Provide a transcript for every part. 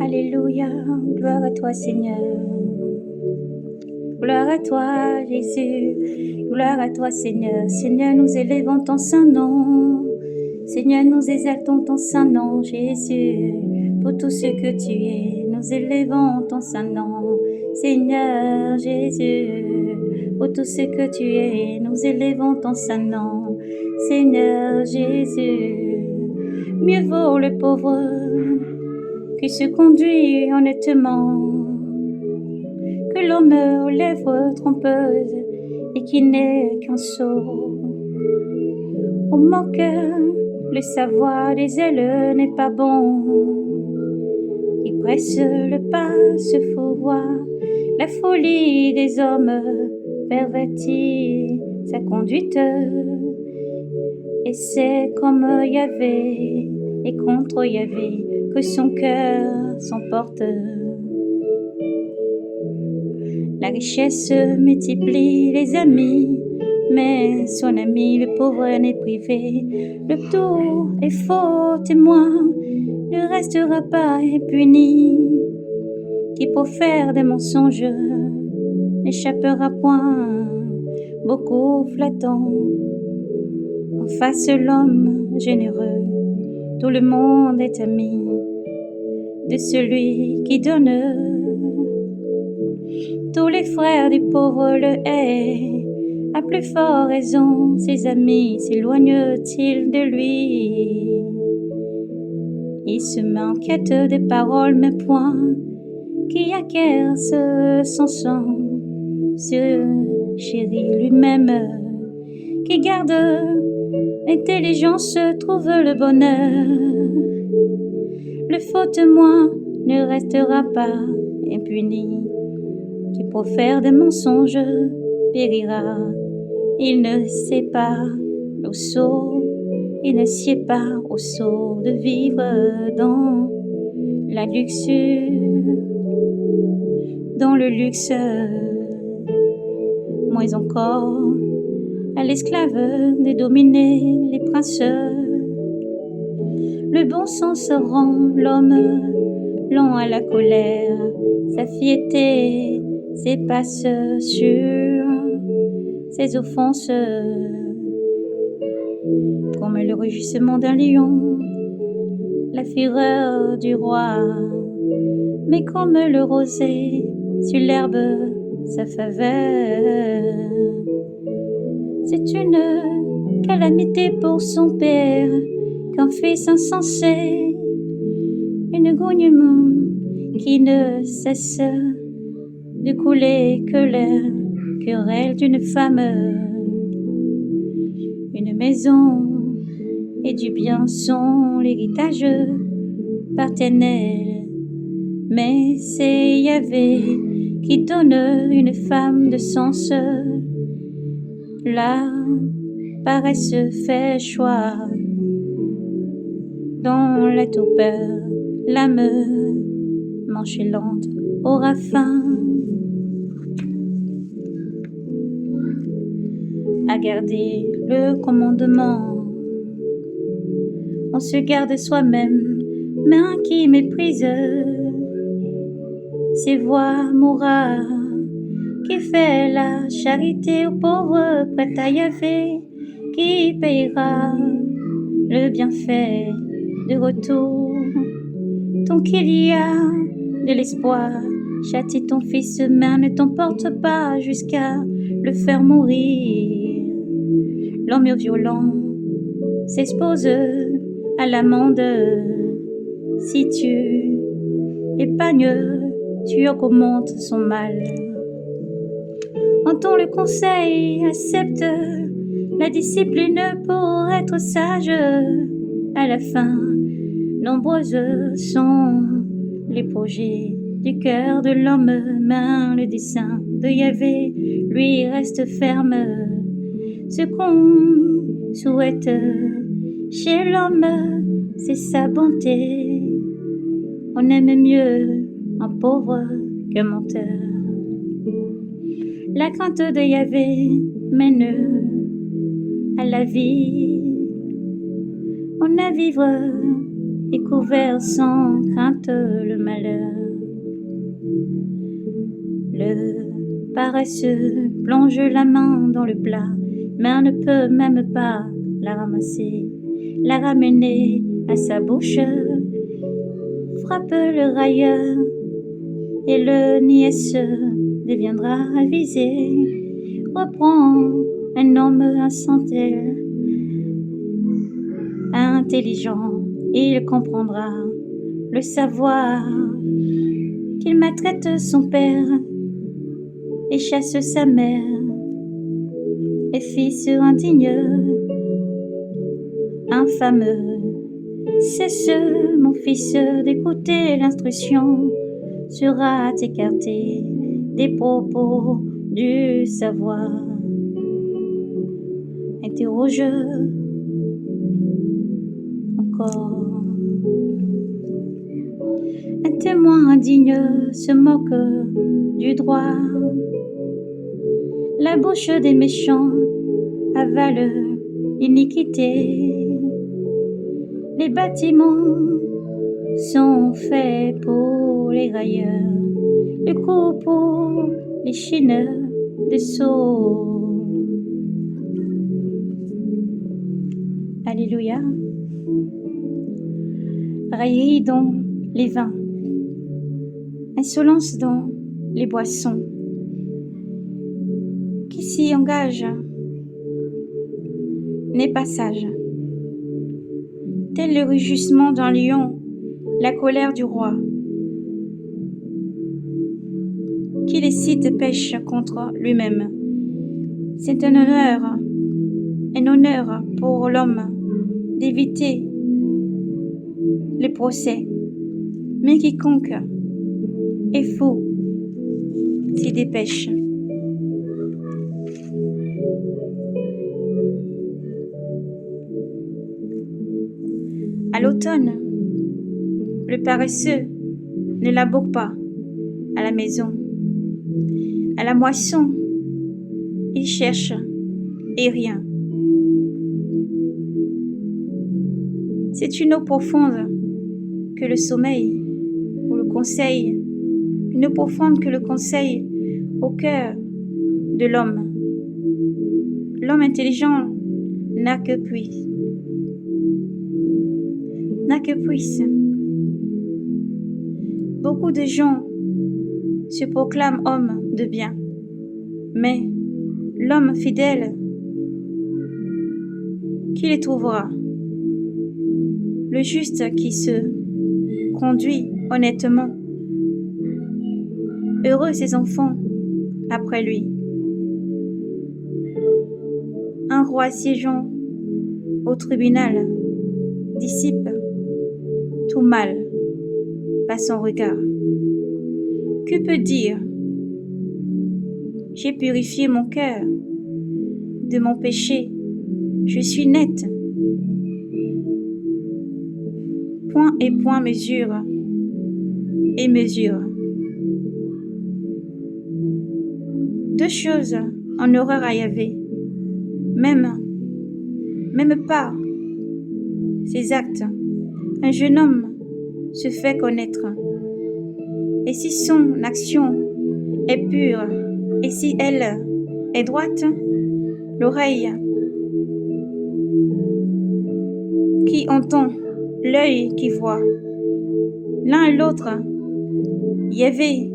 Alléluia, gloire à toi Seigneur. Gloire à toi Jésus, gloire à toi Seigneur. Seigneur, nous élevons ton saint nom. Seigneur, nous exaltons ton saint nom, Jésus. Pour tout ce que tu es, nous élevons ton saint nom. Seigneur Jésus, pour tout ce que tu es, nous élevons ton saint nom. Seigneur Jésus, mieux vaut le pauvre qui se conduit honnêtement que l'homme aux lèvres trompeuses et qui n'est qu'un sot. Au manque le savoir des ailes n'est pas bon. Qui presse le pas se faut voir la folie des hommes pervertit sa conduite. Et c'est comme Yahvé et contre Yahvé que son cœur s'emporte. La richesse multiplie les amis, mais son ami le pauvre n'est privé. Le tout est faux témoin, ne restera pas impuni. Qui profère des mensonges n'échappera point. Beaucoup flattant, en face l'homme généreux, tout le monde est ami de celui qui donne. Tous les frères du pauvre le haïssent, à plus forte raison, ses amis s'éloignent-ils de lui. Il se met en quête des paroles, mais point qui acquiert son sang, se chérit lui-même, qui garde l'intelligence, trouve le bonheur. Le faux témoin ne restera pas impuni. Qui profère des mensonges périra. Il ne sait pas au sot, il ne sied pas au sot de vivre dans la luxure, dans le luxe, moins encore à l'esclave de dominer les princes. Le bon sens rend l'homme lent à la colère, sa fierté s'efface sur ses offenses. Comme le rugissement d'un lion, la fureur du roi, mais comme le rosée sur l'herbe, sa faveur. C'est une calamité pour son père qu'un fils insensé, un grognement qui ne cesse de couler que la querelle d'une femme. Une maison et du bien sont l'héritage paternel, mais c'est Yahvé qui donne une femme de sens. La paresse fait choix dans la torpeur, l'âme manchelante aura faim. À garder le commandement, on se garde soi-même, mais un qui méprise ses voix mourra. Qui fait la charité aux pauvres, prêt à Yahvé, qui payera le bienfait de retour. Tant qu'il y a de l'espoir, châtie ton fils, mais ne t'emporte pas jusqu'à le faire mourir. L'homme violent s'expose à l'amende. Si tu épargnes, tu augmentes son mal. Entends le conseil, accepte la discipline pour être sage. À la fin, nombreuses sont les projets du cœur de l'homme, mais le dessein de Yahvé lui reste ferme. Ce qu'on souhaite chez l'homme, c'est sa bonté. On aime mieux un pauvre qu'un menteur. La crainte de Yahvé mène à la vie. On a vivre et couvert sans crainte le malheur. Le paresseux plonge la main dans le plat, mais ne peut même pas la ramasser, la ramener à sa bouche. Frappe le railleur et le niaiseux deviendra avisé. Reprend un homme intelligent, il comprendra le savoir qu'il maltraite son père et chasse sa mère. Et fils indigne, infameux, cesse, mon fils, d'écouter l'instruction, sera écarté des propos du savoir. Interroge encore. Un témoin indigne se moque du droit. La bouche des méchants avale l'iniquité. Les bâtiments sont faits pour les railleurs, le coup pour les chineurs de sceaux. Alléluia. Raillez dans les vins, insolence dans les boissons. Qui s'y engage n'est pas sage. Tel le rugissement d'un lion, la colère du roi. Qui les cite pêche contre lui-même. C'est un honneur pour l'homme d'éviter les procès. Mais quiconque est fou s'y dépêche. À l'automne, le paresseux ne laboure pas à la maison. À la moisson, il cherche et rien. C'est une eau profonde que le sommeil ou le conseil, une eau profonde que le conseil au cœur de l'homme. L'homme intelligent n'a que puisse. Beaucoup de gens se proclament hommes de bien, mais l'homme fidèle, qui les trouvera? Le juste qui se conduit honnêtement. Heureux ses enfants après lui. Un roi siégeant au tribunal dissipe tout mal par son regard. Que peut dire? J'ai purifié mon cœur de mon péché, je suis net. Point et point mesure et mesure. Deux choses en horreur à Yahvé, même pas ses actes. Un jeune homme se fait connaître. Et si son action est pure, et si elle est droite, l'oreille qui entend, l'œil qui voit, l'un et l'autre, Yahvé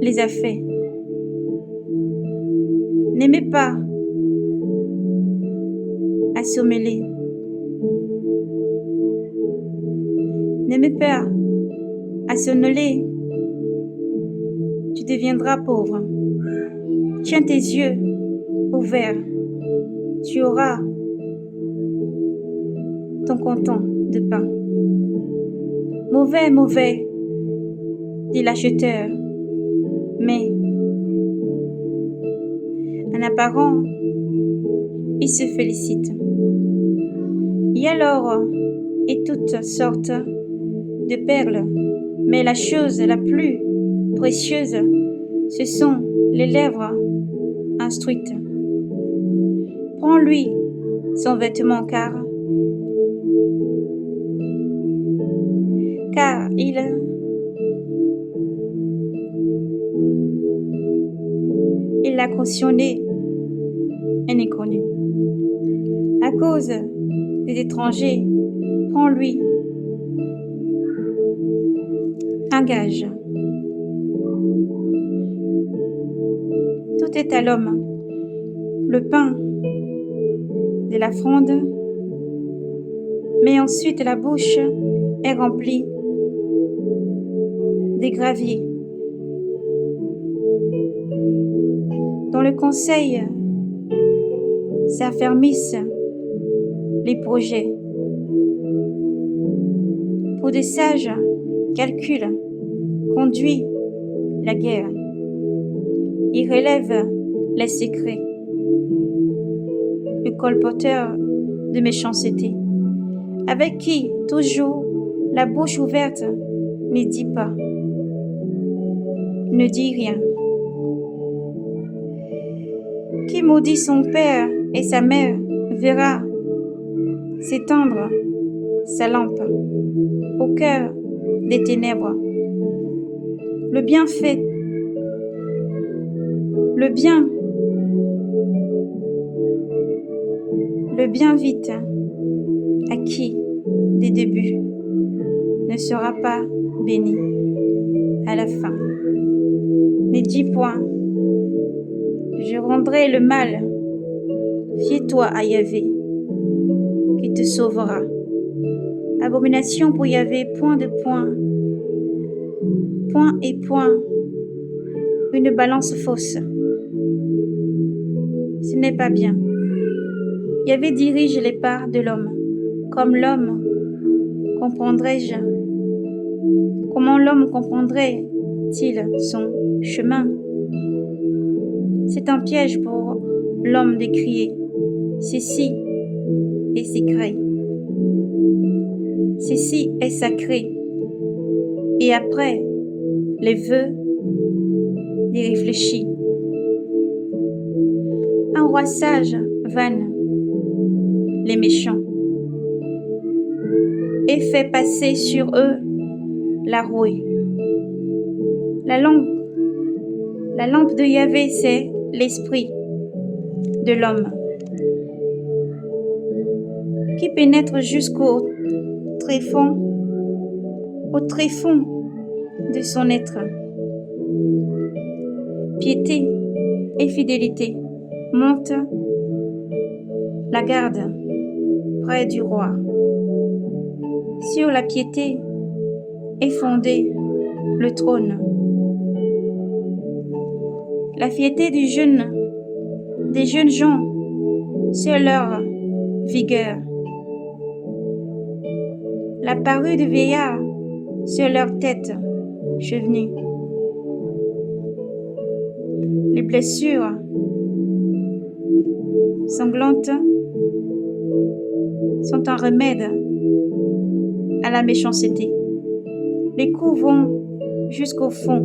les a faits. N'aimez pas à sommeler. N'aimez pas à sonnoler, tu deviendras pauvre. Tiens tes yeux ouverts, tu auras ton comptant de pain. Mauvais, mauvais, dit l'acheteur, mais en apparent, il se félicite. Il y a l'or et toutes sortes de perles, mais la chose la plus précieuse, ce sont les lèvres instruites. Prends-lui son vêtement car il l'a cautionné un inconnu. À cause des étrangers, prends-lui un gage. Tout est à l'homme. Le pain de la fronde, mais ensuite la bouche est remplie des graviers. Dans le conseil s'affermissent les projets. Pour des sages, calcul conduit la guerre. Il relève les secrets. Le colporteur de méchanceté, avec qui toujours la bouche ouverte ne dit pas, ne dit rien. Qui maudit son père et sa mère verra s'étendre sa lampe au cœur des ténèbres. Le bien fait, le bien vite acquis des débuts ne sera pas béni à la fin. Ne dis point, je rendrai le mal. Fie-toi à Yahvé, qui te sauvera. Abomination pour Yahvé, point de point, point et point, une balance fausse. Ce n'est pas bien. Yahvé dirige les pas de l'homme. Comme l'homme comprendrais-je? Comment l'homme comprendrait-il son chemin? C'est un piège pour l'homme de crier ceci est sacré. Ceci est sacré. Et après, les vœux d'y réfléchir. Un roi sage vanne les méchants et fait passer sur eux la rouée. La lampe de Yahvé, c'est l'esprit de l'homme qui pénètre jusqu'au tréfonds de son être. Piété et fidélité montent la garde près du roi. Sur la piété est fondé le trône. La fierté des jeunes gens, c'est leur vigueur. La parure de vieillard sur leur tête chevenue. Les blessures sanglantes sont un remède à la méchanceté. Les coups vont jusqu'au fond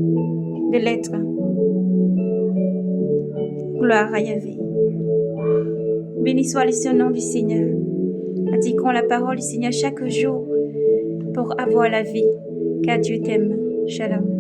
de l'être. Gloire à Yahvé. Béni soit le Saint-Nom du Seigneur. Indiquons la parole du Seigneur chaque jour pour avoir la vie, car Dieu t'aime. Shalom.